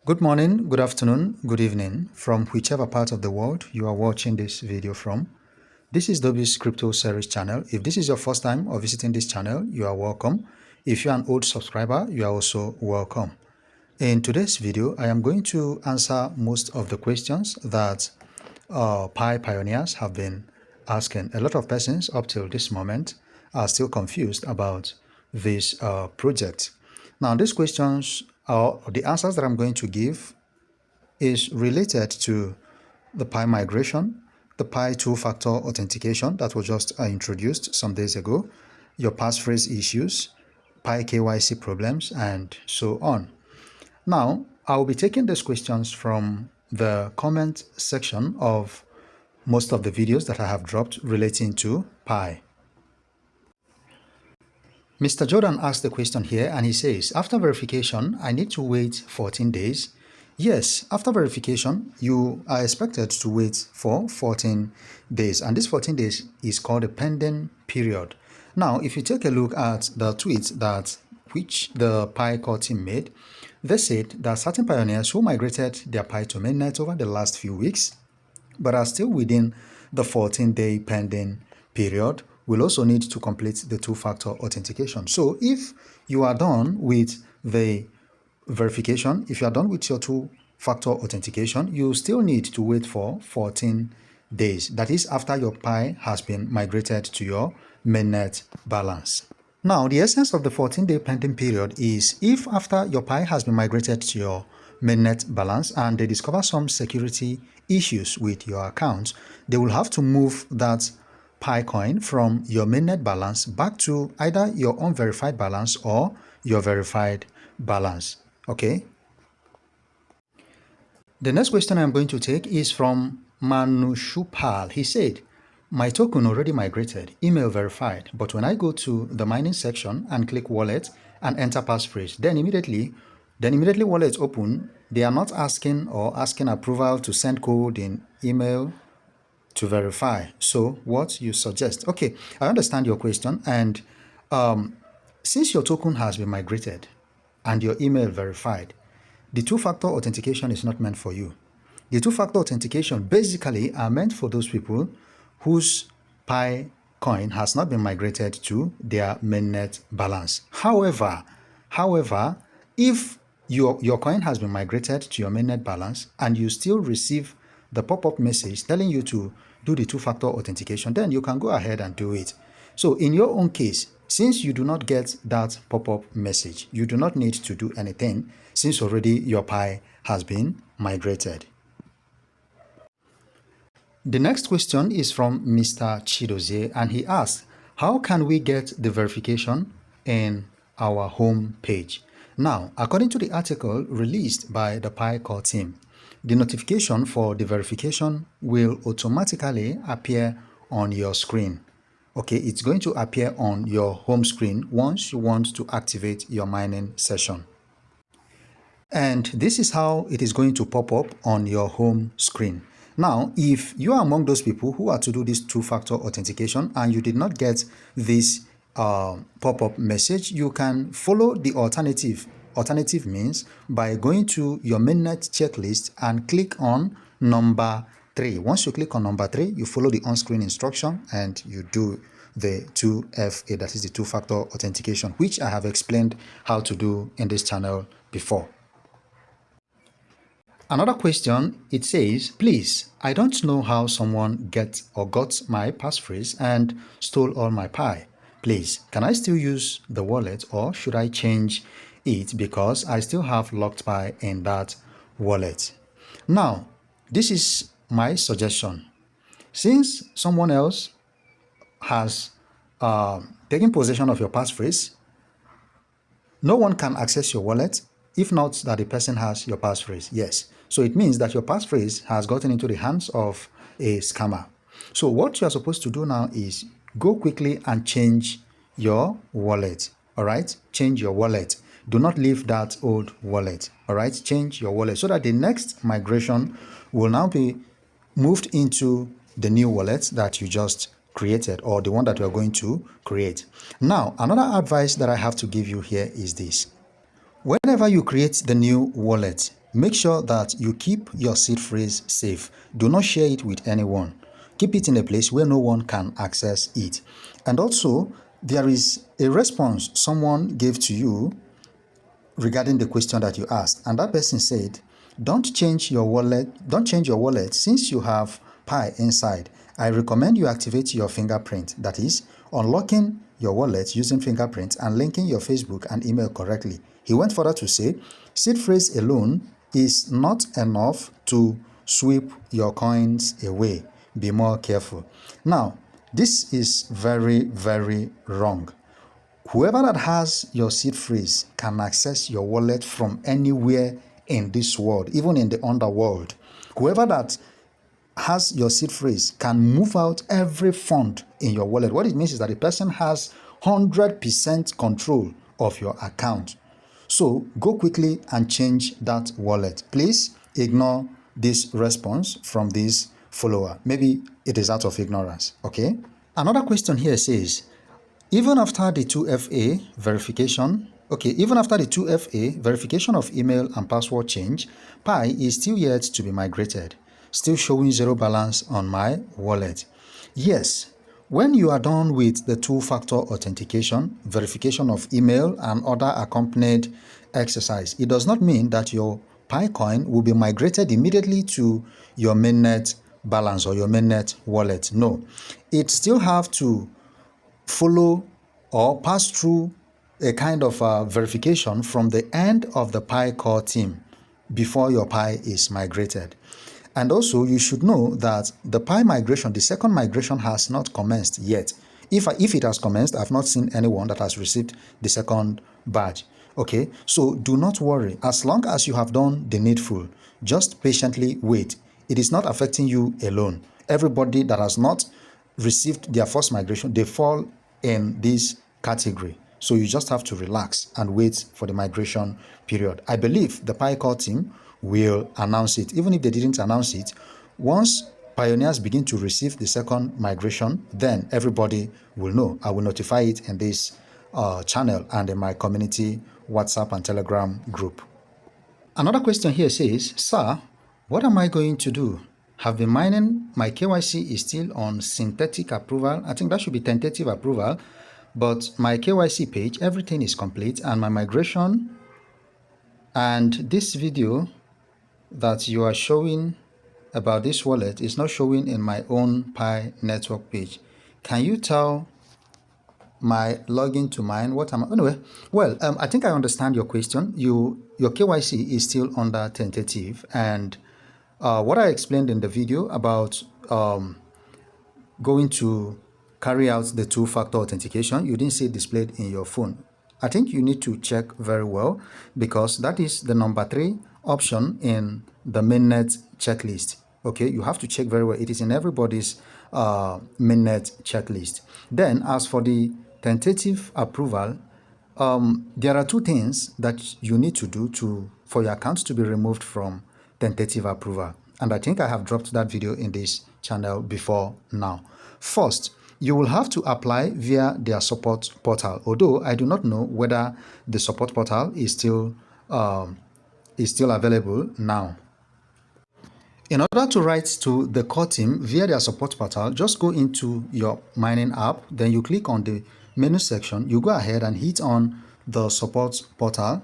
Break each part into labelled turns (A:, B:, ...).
A: Good morning, good afternoon, good evening from whichever part of the world you are watching this video from. This is Dobby's Crypto Series channel. If this is your first time or visiting this channel, you are welcome. If you are an old subscriber, you are also welcome. In today's video, I am going to answer most of the questions that Pi pioneers have been asking. A lot of persons up till this moment are still confused about this project. Now, these questions, the answers that I'm going to give is related to the Pi migration, the Pi two-factor authentication that was just introduced some days ago, your passphrase issues, Pi KYC problems, and so on. Now, I'll be taking these questions from the comment section of most of the videos that I have dropped relating to Pi. Mr. Jordan asked the question here and he says, after verification, I need to wait 14 days. Yes, after verification, you are expected to wait for 14 days. And this 14 days is called a pending period. Now, if you take a look at the tweet which the Pi core team made, they said that certain pioneers who migrated their Pi to Mainnet over the last few weeks, but are still within the 14-day pending period, will also need to complete the two-factor authentication. So if you are done with the verification, if you are done with your two-factor authentication, you still need to wait for 14 days. That is after your Pi has been migrated to your Mainnet balance. Now, the essence of the 14-day pending period is if after your Pi has been migrated to your Mainnet balance and they discover some security issues with your account, they will have to move that Pi coin from your Mainnet balance back to either your unverified balance or your verified balance. Okay. The next question I'm going to take is from Manushupal. He said, my token already migrated, email verified, but when I go to the mining section and click wallet and enter passphrase, then immediately wallet open, they are not asking approval to send code in email to verify. So what you suggest? Okay, I understand your question. And since your token has been migrated and your email verified, the two-factor authentication is not meant for you. The two-factor authentication basically are meant for those people whose Pi coin has not been migrated to their Mainnet balance. However, if your coin has been migrated to your Mainnet balance and you still receive the pop-up message telling you to do the two-factor authentication, then you can go ahead and do it. So in your own case, since you do not get that pop-up message, you do not need to do anything since already your Pi has been migrated. The next question is from Mr. Chidozie and he asks, how can we get the verification in our home page? Now, according to the article released by the Pi core team, the notification for the verification will automatically appear on your screen. Okay, it's going to appear on your home screen once you want to activate your mining session. And this is how it is going to pop up on your home screen. Now, if you are among those people who are to do this two-factor authentication and you did not get this pop-up message, you can follow the alternative means by going to your Mainnet checklist and click on number 3. Once you click on number 3, you follow the on-screen instruction and you do the 2FA, that is the two-factor authentication, which I have explained how to do in this channel before. Another question, it says, please, I don't know how someone got my passphrase and stole all my Pi. Please, can I still use the wallet or should I change it because I still have locked Pi in that wallet? Now, this is my suggestion. Since someone else has taken possession of your passphrase, no one can access your wallet if not that the person has your passphrase. Yes. So it means that your passphrase has gotten into the hands of a scammer. So what you are supposed to do now is go quickly and change your wallet. All right. Change your wallet. Do not leave that old wallet. All right. Change your wallet so that the next migration will now be moved into the new wallet that you just created or the one that you are going to create. Now, another advice that I have to give you here is this. Whenever you create the new wallet, make sure that you keep your seed phrase safe. Do not share it with anyone. Keep it in a place where no one can access it. And also, there is a response someone gave to you regarding the question that you asked, and that person said, don't change your wallet since you have Pi inside. I recommend you activate your fingerprint, that is, unlocking your wallet using fingerprint and linking your Facebook and email correctly. He went further to say, seed phrase alone is not enough to sweep your coins away. Be more careful. Now, this is very, very wrong. Whoever that has your seed phrase can access your wallet from anywhere in this world, even in the underworld. Whoever that has your seed phrase can move out every fund in your wallet. What it means is that the person has 100% control of your account. So go quickly and change that wallet. Please ignore this response from this follower. Maybe it is out of ignorance, okay? Another question here says, even after the 2FA verification of email and password change, Pi is still yet to be migrated, still showing zero balance on my wallet. Yes, when you are done with the two-factor authentication, verification of email and other accompanied exercise, it does not mean that your Pi coin will be migrated immediately to your Mainnet balance or your Mainnet wallet. No, it still have to follow or pass through a kind of verification from the end of the Pi core team before your Pi is migrated. And also, you should know that the Pi migration, the second migration, has not commenced yet. If it has commenced, I've not seen anyone that has received the second badge. Okay, so do not worry. As long as you have done the needful, just patiently wait. It is not affecting you alone. Everybody that has not received their first migration, they fall in this category. So you just have to relax and wait for the migration period. I believe the Pi core team will announce it. Even if they didn't announce it, once pioneers begin to receive the second migration, then everybody will know. I will notify it in this channel and in my community WhatsApp and Telegram group. Another question here says, sir, what am I going to do? Have been mining, my KYC is still on synthetic approval. I think that should be tentative approval, but my KYC page, everything is complete, and my migration and this video that you are showing about this wallet is not showing in my own Pi network page. Can you tell my login to mine? What am I? Anyway, well, I think I understand your question. Your KYC is still under tentative, and what I explained in the video about going to carry out the two-factor authentication, you didn't see it displayed in your phone. I think you need to check very well, because that is the number 3 option in the Mainnet checklist. Okay, you have to check very well. It is in everybody's Mainnet checklist. Then, as for the tentative approval, there are 2 things that you need to do for your account to be removed from tentative approval, and I think I have dropped that video in this channel before now. First, you will have to apply via their support portal, although I do not know whether the support portal is still available now. In order to write to the core team via their support portal, just go into your mining app, then you click on the menu section, you go ahead and hit on the support portal,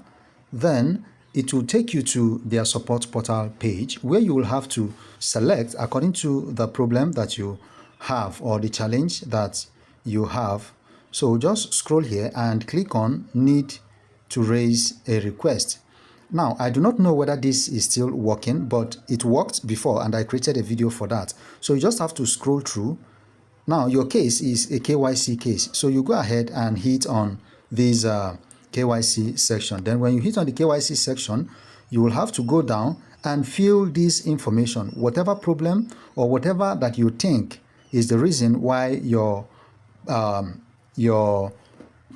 A: then it will take you to their support portal page, where you will have to select according to the problem that you have or the challenge that you have. So just scroll here and click on need to raise a request. Now, I do not know whether this is still working, but it worked before and I created a video for that. So you just have to scroll through. Now, your case is a KYC case. So you go ahead and hit on this KYC section. Then when you hit on the KYC section, you will have to go down and fill this information, whatever problem or whatever that you think is the reason why your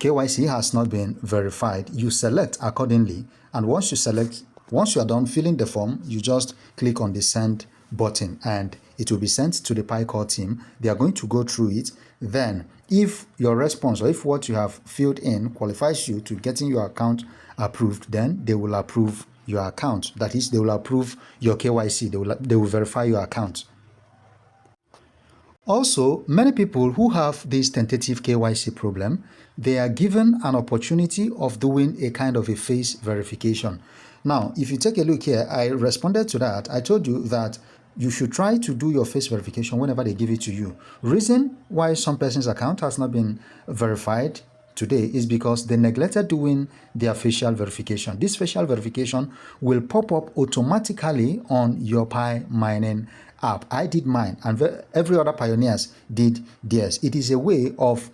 A: KYC has not been verified. You select accordingly, and once you are done filling the form, you just click on the send button and it will be sent to the Pi core team. They are going to go through it. Then if your response or if what you have filled in qualifies you to getting your account approved, then they will approve your account. That is, they will approve your KYC. They will verify your account. Also, many people who have this tentative KYC problem, they are given an opportunity of doing a kind of a face verification. Now, if you take a look here, I responded to that. I told you that you should try to do your face verification whenever they give it to you. Reason why some person's account has not been verified today is because they neglected doing their facial verification. This facial verification will pop up automatically on your Pi mining app. I did mine, and every other pioneers did theirs. It is a way of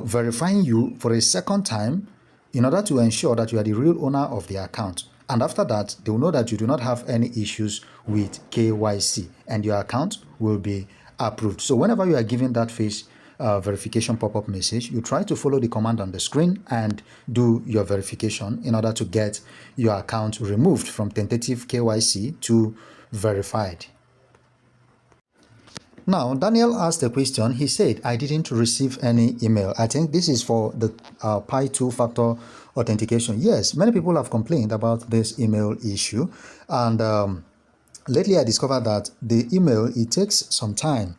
A: verifying you for a second time in order to ensure that you are the real owner of the account. And after that, they will know that you do not have any issues with KYC, and your account will be approved. So whenever you are given that face verification pop-up message, you try to follow the command on the screen and do your verification in order to get your account removed from tentative KYC to verified. Now, Daniel asked a question. He said, I didn't receive any email. I think this is for the Pi two-factor authentication. Yes, many people have complained about this email issue. And lately I discovered that the email, it takes some time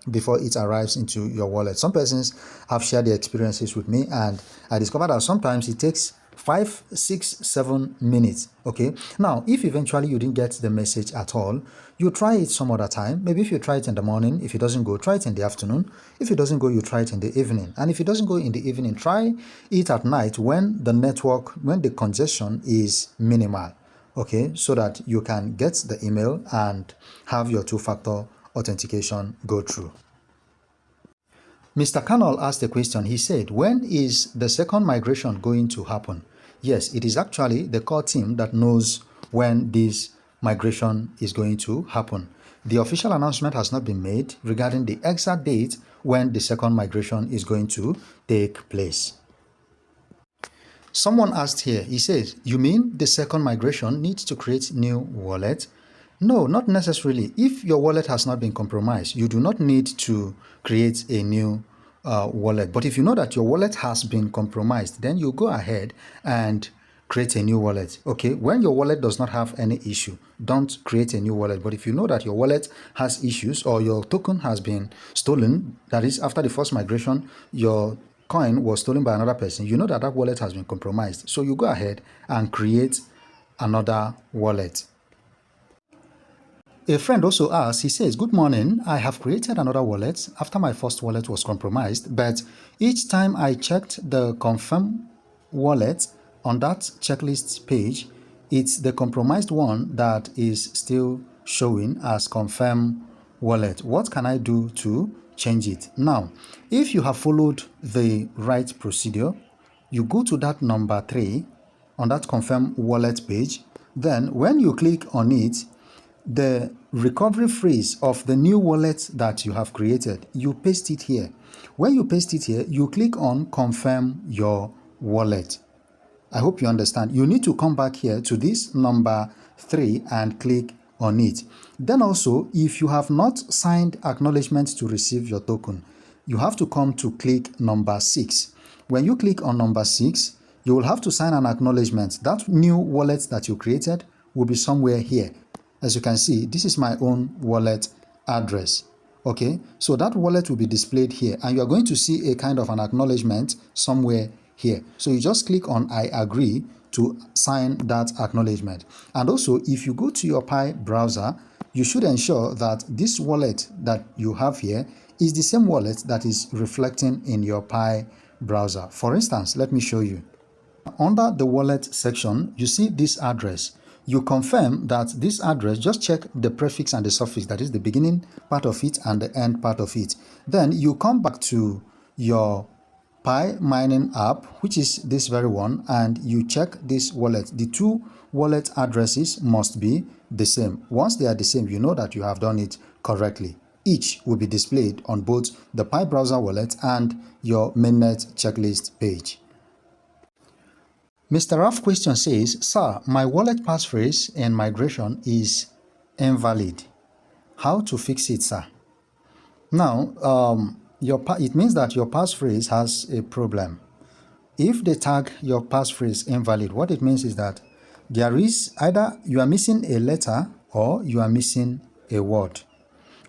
A: before it arrives into your wallet. Some persons have shared their experiences with me, and I discovered that sometimes it takes 5, 6, 7 minutes. Okay, now if eventually you didn't get the message at all, you try it some other time. Maybe if you try it in the morning, if it doesn't go, try it in the afternoon. If it doesn't go, you try it in the evening. And if it doesn't go in the evening, try it at night when the congestion is minimal. Okay, so that you can get the email and have your two-factor authentication go through. Mr. Canol asked a question. He said, when is the second migration going to happen? Yes, it is actually the core team that knows when this migration is going to happen. The official announcement has not been made regarding the exact date when the second migration is going to take place. Someone asked here, he says, you mean the second migration needs to create new wallet? No, not necessarily. If your wallet has not been compromised, you do not need to create a new wallet. But if you know that your wallet has been compromised, then you go ahead and create a new wallet. Okay, when your wallet does not have any issue, don't create a new wallet. But if you know that your wallet has issues or your token has been stolen, that is, after the first migration, your coin was stolen by another person, you know that that wallet has been compromised. So you go ahead and create another wallet. A friend also asked, he says, good morning, I have created another wallet after my first wallet was compromised, but each time I checked the confirm wallet on that checklist page, it's the compromised one that is still showing as confirm wallet. What can I do to change it? Now, if you have followed the right procedure, you go to that number 3 on that confirm wallet page. Then when you click on it, the recovery phrase of the new wallet that you have created, you paste it here. When you paste it here, you click on confirm your wallet. I hope you understand. You need to come back here to this number 3 and click on it. Then also, if you have not signed acknowledgement to receive your token, you have to come to click number 6. When you click on number 6, you will have to sign an acknowledgement. That new wallet that you created will be somewhere here. As you can see, this is my own wallet address. Okay, so that wallet will be displayed here, and you are going to see a kind of an acknowledgement somewhere here. So you just click on I agree to sign that acknowledgement. And also, if you go to your Pi browser, you should ensure that this wallet that you have here is the same wallet that is reflecting in your Pi browser. For instance, let me show you. Under the wallet section, you see this address. You confirm that this address, just check the prefix and the suffix, that is the beginning part of it and the end part of it. Then you come back to your Pi mining app, which is this very one, and you check this wallet. The two wallet addresses must be the same. Once they are the same, you know that you have done it correctly. Each will be displayed on both the Pi browser wallet and your Mainnet checklist page. Mr. Ralph question says, sir, my wallet passphrase in migration is invalid. How to fix it, sir? Now, it means that your passphrase has a problem. If they tag your passphrase invalid, what it means is that there is either you are missing a letter or you are missing a word.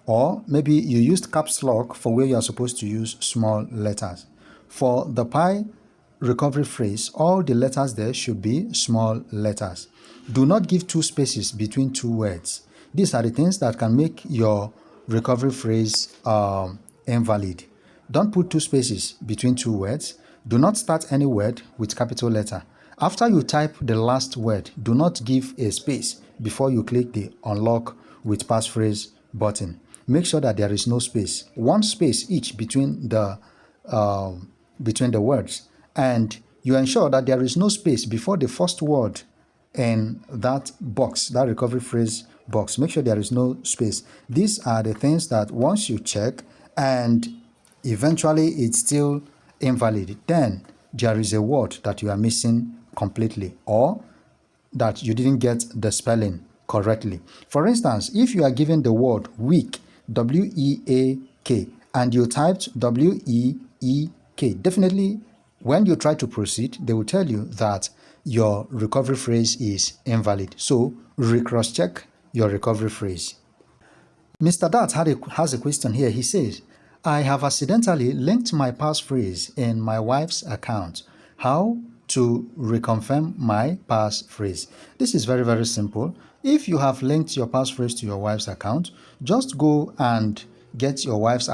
A: Or maybe you used caps lock for where you are supposed to use small letters. For the Pi recovery phrase, all the letters there should be small letters. Do not give two spaces between two words. These are the things that can make your recovery phrase invalid. Don't put two spaces between two words. Do not start any word with capital letter. After you type the last word, do not give a space before you click the unlock with passphrase button. Make sure that there is no space. One space each between the words, and you ensure that there is no space before the first word in that box, that recovery phrase box. Make sure there is no space. These are the things that once you check and eventually it's still invalid, then there is a word that you are missing completely, or that you didn't get the spelling correctly. For instance, if you are given the word weak, W-E-A-K, and you typed W-E-E-K, definitely when you try to proceed, they will tell you that your recovery phrase is invalid. So recross-check your recovery phrase. Mr. Dat has a question here. He says, I have accidentally linked my passphrase in my wife's account. How to reconfirm my passphrase? This is very, very simple. If you have linked your passphrase to your wife's account, just go and get your wife's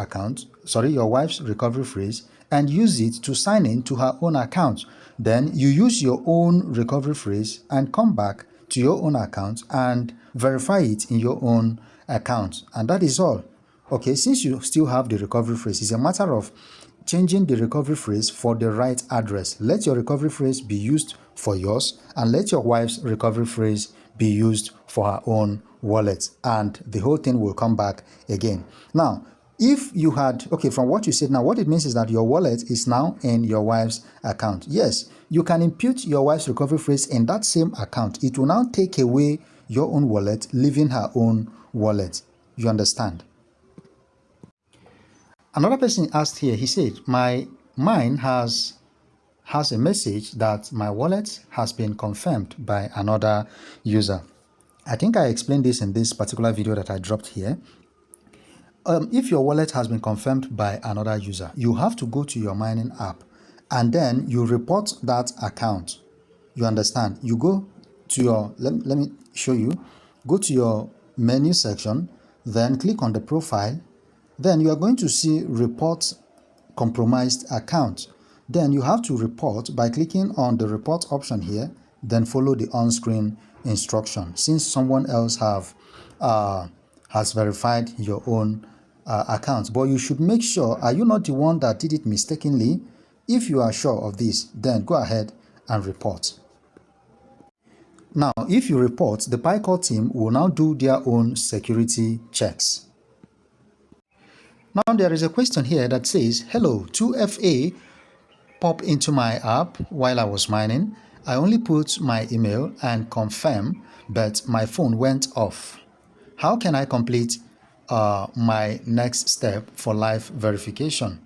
A: recovery phrase and use it to sign in to her own account. Then you use your own recovery phrase and come back to your own account and verify it in your own account. And that is all. Okay, since you still have the recovery phrase, it's a matter of changing the recovery phrase for the right address. Let your recovery phrase be used for yours, and let your wife's recovery phrase be used for her own wallet, and the whole thing will come back again. Now, if you had, okay, from what you said now, what it means is that your wallet is now in your wife's account. Yes, you can impute your wife's recovery phrase in that same account. It will now take away your own wallet, leaving her own wallet. You understand? Another person asked here, he said, mine has a message that my wallet has been confirmed by another user. I think I explained this in this particular video that I dropped here. If your wallet has been confirmed by another user, you have to go to your mining app and then you report that account. You understand? You go to your, let me show you. Go to your menu section, then click on the profile. Then you are going to see report compromised account. Then you have to report by clicking on the report option here, then follow the on-screen instruction. Since someone else has verified your own account, but you should make sure, are you not the one that did it mistakenly? If you are sure of this, then go ahead and report. Now, if you report, the PiCore team will now do their own security checks. Now, there is a question here that says, hello, 2FA pop into my app while I was mining. I only put my email and confirm, but my phone went off. How can I complete my next step for live verification?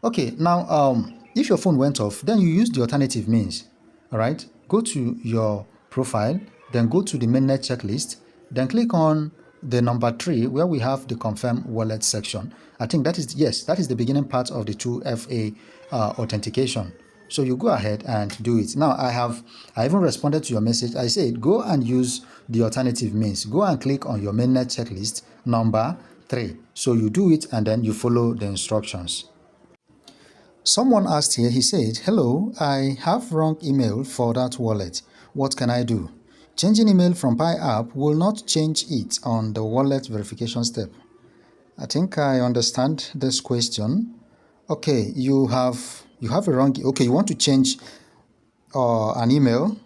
A: Okay, now, if your phone went off, then you use the alternative means. All right, go to your profile, then go to the Mainnet checklist, then click on the number 3 where we have the confirm wallet section. I think that is, yes, that is the beginning part of the 2FA authentication. So you go ahead and do it. Now I even responded to your message. I said go and use the alternative means. Go and click on your Mainnet checklist number 3. So you do it and then you follow the instructions. Someone asked here, he said, hello, I have wrong email for that wallet. What can I do? Changing email from Pi app will not change it on the wallet verification step. I think I understand this question. Okay, you have a wrong, okay, you want to change an email.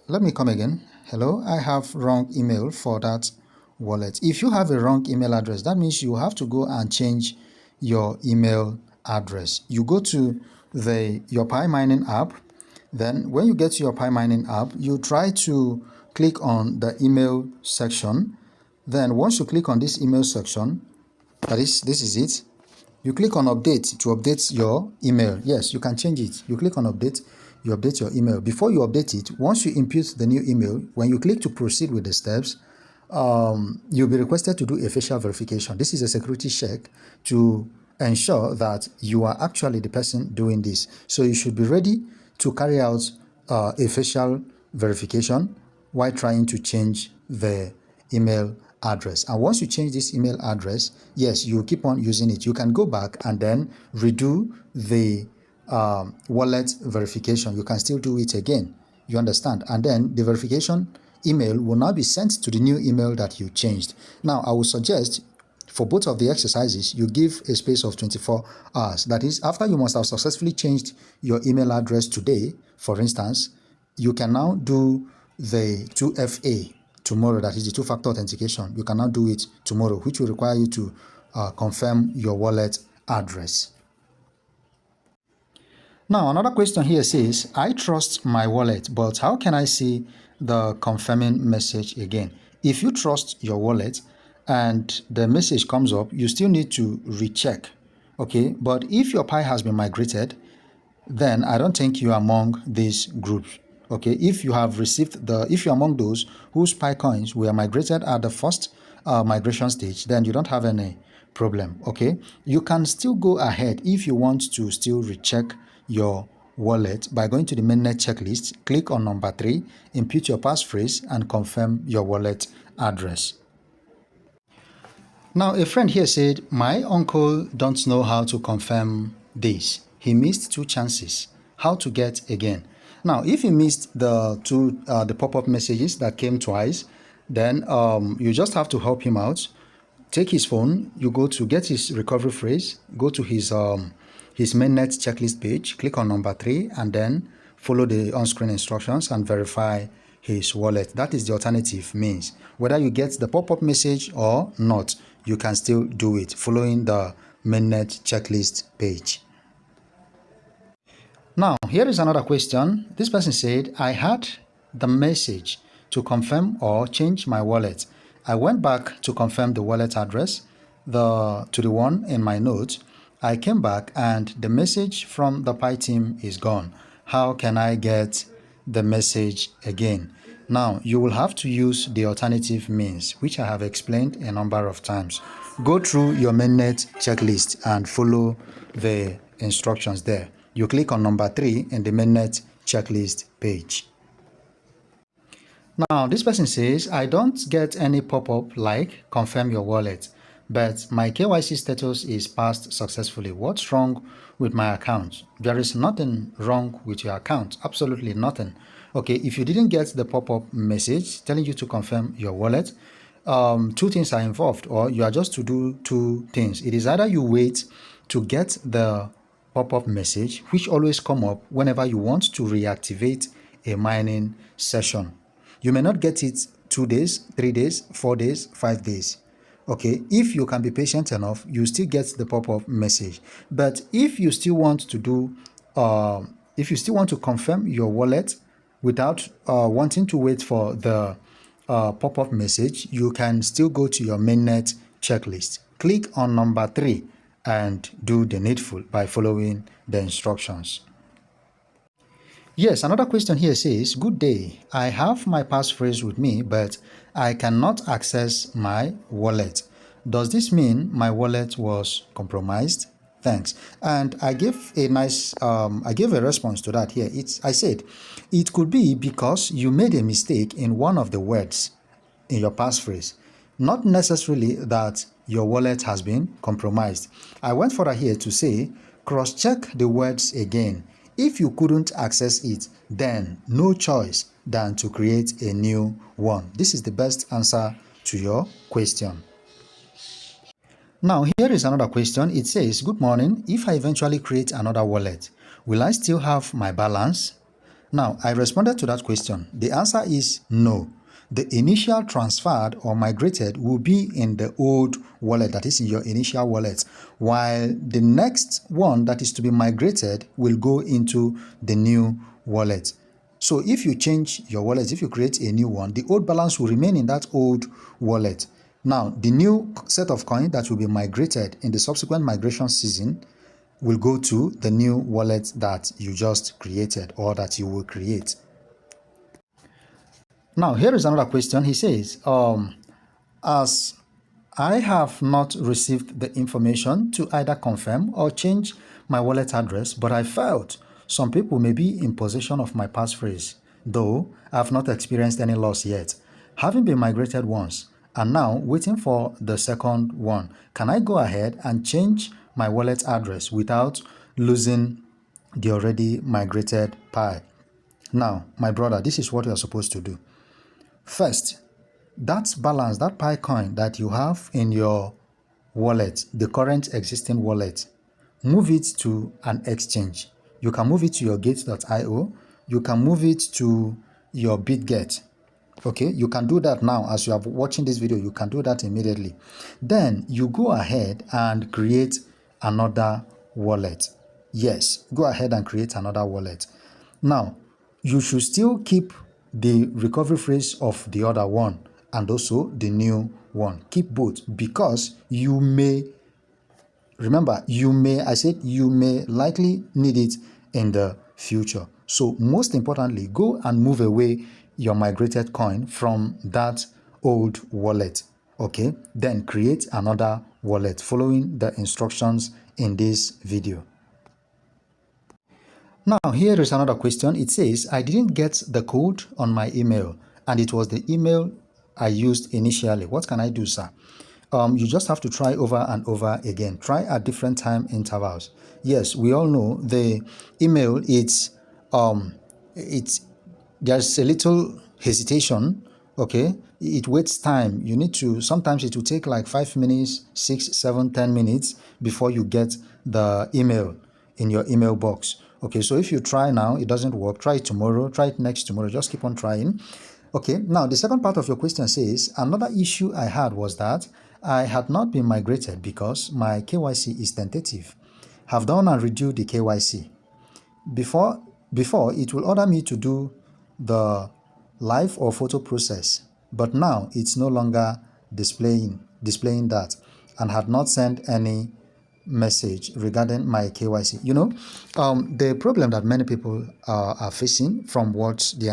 A: Let me come again. Hello, I have wrong email for that wallet. If you have a wrong email address, that means you have to go and change your email address. You go to your Pi mining app. Then when you get to your Pi mining app, you try to click on the email section. Then once you click on this email section, this is it. You click on update to update your email. Yes, you can change it. You click on update. you update your email. Before you update it, once you input the new email, when you click to proceed with the steps, you'll be requested to do a facial verification. This is a security check to ensure that you are actually the person doing this. So you should be ready to carry out a facial verification while trying to change the email address. And once you change this email address, yes, you keep on using it. You can go back and then redo the wallet verification. You can still do it again. You understand? And then the verification email will now be sent to the new email that you changed. Now, I would suggest for both of the exercises, you give a space of 24 hours. That is, after you must have successfully changed your email address today, for instance, you can now do the 2FA tomorrow, that is the two-factor authentication. You can now do it tomorrow, which will require you to confirm your wallet address. Now, another question here says, I trust my wallet, but how can I see the confirming message again? If you trust your wallet and the message comes up, you still need to recheck, okay? But if your Pi has been migrated, then I don't think you are among these groups, okay? If you have received if you're among those whose Pi coins were migrated at the first migration stage, then you don't have any problem, okay? You can still go ahead if you want to still recheck your wallet by going to the Mainnet checklist, click on number 3, input your passphrase, and confirm your wallet address. Now, a friend here said, my uncle don't know how to confirm this. He missed 2 chances. How to get again? Now, if he missed the pop-up messages that came twice, then you just have to help him out. Take his phone, you go to get his recovery phrase, go to his Mainnet checklist page, click on number 3, and then follow the on-screen instructions and verify his wallet. That is the alternative means. Whether you get the pop-up message or not, you can still do it following the Mainnet checklist page. Now, here is another question. This person said, I had the message to confirm or change my wallet. I went back to confirm the wallet address to the one in my notes. I came back and the message from the Pi team is gone. How can I get the message again? Now, you will have to use the alternative means, which I have explained a number of times. Go through your Mainnet checklist and follow the instructions there. You click on number 3 in the Mainnet checklist page. Now, this person says, I don't get any pop-up like confirm your wallet, but my KYC status is passed successfully. What's wrong with my account? There is nothing wrong with your account, absolutely nothing. Okay, if you didn't get the pop-up message telling you to confirm your wallet, 2 things are involved, or you are just to do 2 things. It is either you wait to get the pop-up message, which always come up whenever you want to reactivate a mining session. You may not get it 2 days, 3 days, 4 days, 5 days. Okay, if you can be patient enough, you still get the pop-up message. But if you still want to do, if you still want to confirm your wallet without wanting to wait for the pop-up message, you can still go to your Mainnet checklist. Click on number 3 and do the needful by following the instructions. Yes, another question here says, good day. I have my passphrase with me, but I cannot access my wallet. Does this mean my wallet was compromised? Thanks. And I gave a response to that here. I said, it could be because you made a mistake in one of the words in your passphrase, not necessarily that your wallet has been compromised. I went further here to say, cross-check the words again. If you couldn't access it, then no choice than to create a new one. This is the best answer to your question. Now, here is another question. It says, good morning. If I eventually create another wallet, will I still have my balance? Now, I responded to that question. The answer is no. The initial transferred or migrated will be in the old wallet, that is in your initial wallet, while the next one that is to be migrated will go into the new wallet. So if you change your wallet, if you create a new one, the old balance will remain in that old wallet. Now, the new set of coin that will be migrated in the subsequent migration season will go to the new wallet that you just created or that you will create. Now, here is another question. He says, as I have not received the information to either confirm or change my wallet address, but I felt some people may be in possession of my passphrase, though I have not experienced any loss yet. Having been migrated once and now waiting for the second one, can I go ahead and change my wallet address without losing the already migrated Pi? Now, my brother, this is what you are supposed to do. First, that balance, that Pi coin that you have in your wallet, the current existing wallet, move it to an exchange. You can move it to your gate.io. You can move it to your BitGet. Okay, you can do that now. As you are watching this video, you can do that immediately. Then you go ahead and create another wallet. Yes, go ahead and create another wallet. Now, you should still keep the recovery phrase of the other one and also the new one. Keep both, because you may, remember, I said you may likely need it in the future. So most importantly, go and move away your migrated coin from that old wallet. Okay, then create another wallet following the instructions in this video. Now, here is another question. It says, I didn't get the code on my email, and it was the email I used initially. What can I do, sir? You just have to try over and over again. Try at different time intervals. Yes, we all know the email, there's a little hesitation, okay? It waits time. You need to, sometimes it will take like 5 minutes, 6, 7, 10 minutes before you get the email in your email box. Okay, so if you try now, it doesn't work, try it tomorrow, try it next tomorrow, just keep on trying. Okay, now the second part of your question says, another issue I had was that I had not been migrated because my KYC is tentative. Have done and redo the KYC. Before it will order me to do the live or photo process, but now it's no longer displaying that, and had not sent any message regarding my KYC. You know, the problem that many people are facing from what the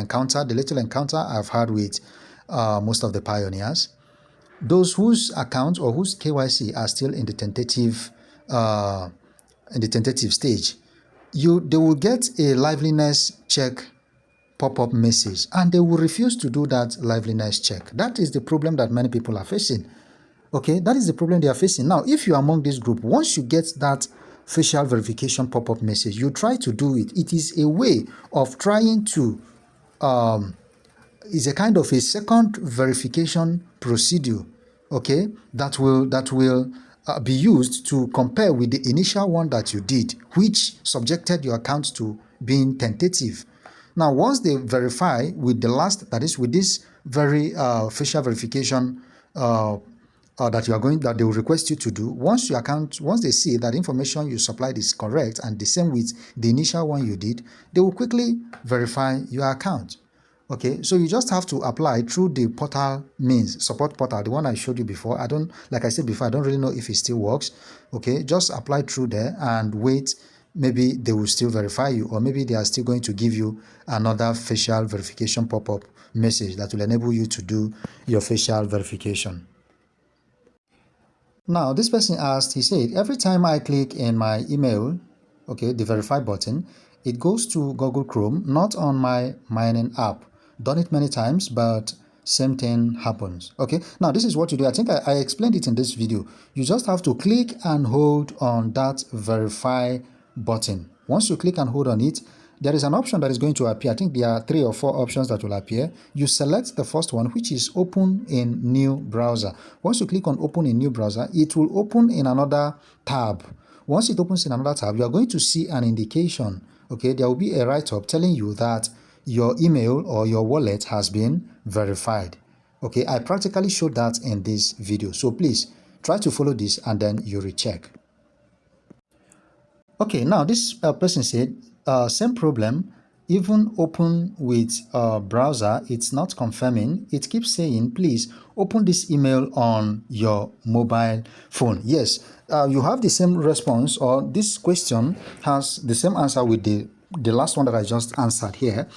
A: little encounter I've had with most of the pioneers, those whose accounts or whose KYC are still in the tentative stage, they will get a liveliness check pop-up message, and they will refuse to do that liveliness check. That is the problem that many people are facing. Okay, that is the problem they are facing. Now, if you are among this group, once you get that facial verification pop-up message, you try to do it. It is a way of trying to, is a kind of a second verification procedure, okay, that will be used to compare with the initial one that you did, which subjected your account to being tentative. Now, once they verify with the last, that is with this very facial verification that they will request you to do, once they see that information you supplied is correct and the same with the initial one you did, they will quickly verify your account. Okay, so you just have to apply through the portal means, support portal, the one I showed you before. Like I said before, I don't really know if it still works. Okay, just apply through there and wait. Maybe they will still verify you, or maybe they are still going to give you another facial verification pop-up message that will enable you to do your facial verification. Now, this person asked, he said, every time I click in my email, okay, the verify button, it goes to Google Chrome, not on my mining app. Done it many times, but same thing happens. Okay, now this is what you do. I think I explained it in this video. You just have to click and hold on that verify button. Once you click and hold on it, there is an option that is going to appear. I think there are 3 or 4 options that will appear. You select the first one, which is open in new browser. Once you click on open in new browser, it will open in another tab. Once it opens in another tab, you are going to see an indication. Okay, there will be a write-up telling you that your email or your wallet has been verified. Okay, I practically showed that in this video. So please try to follow this and then you recheck. Okay, now this person said, same problem. even open with a browser, it's not confirming. It keeps saying, please open this email on your mobile phone. Yes, you have the same response, or this question has the same answer with the last one that I just answered here.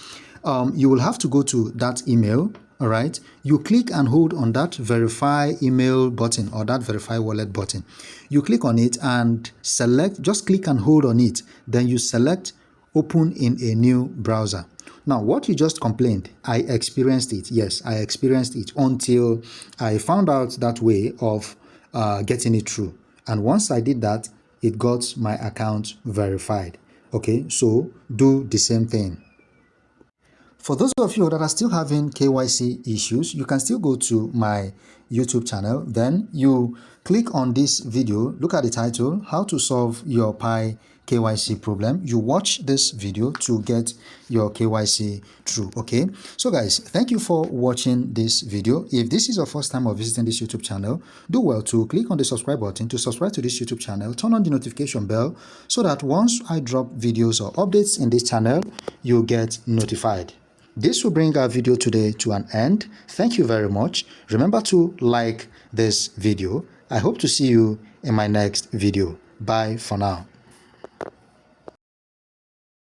A: You will have to go to that email. All right, you click and hold on that verify email button or that verify wallet button. You click on it and select, just click and hold on it. Then you select open in a new browser. Now, what you just complained, I experienced it. Yes, I experienced it until I found out that way of getting it through. And once I did that, it got my account verified. Okay, so do the same thing. For those of you that are still having KYC issues, you can still go to my YouTube channel. Then you click on this video, look at the title, How to Solve Your Pi KYC Problem. You watch this video to get your KYC through, okay? So guys, thank you for watching this video. If this is your first time of visiting this YouTube channel, do well to click on the subscribe button to subscribe to this YouTube channel. Turn on the notification bell so that once I drop videos or updates in this channel, you'll get notified. This will bring our video today to an end. Thank you very much. Remember to like this video. I hope to see you in my next video. Bye for now.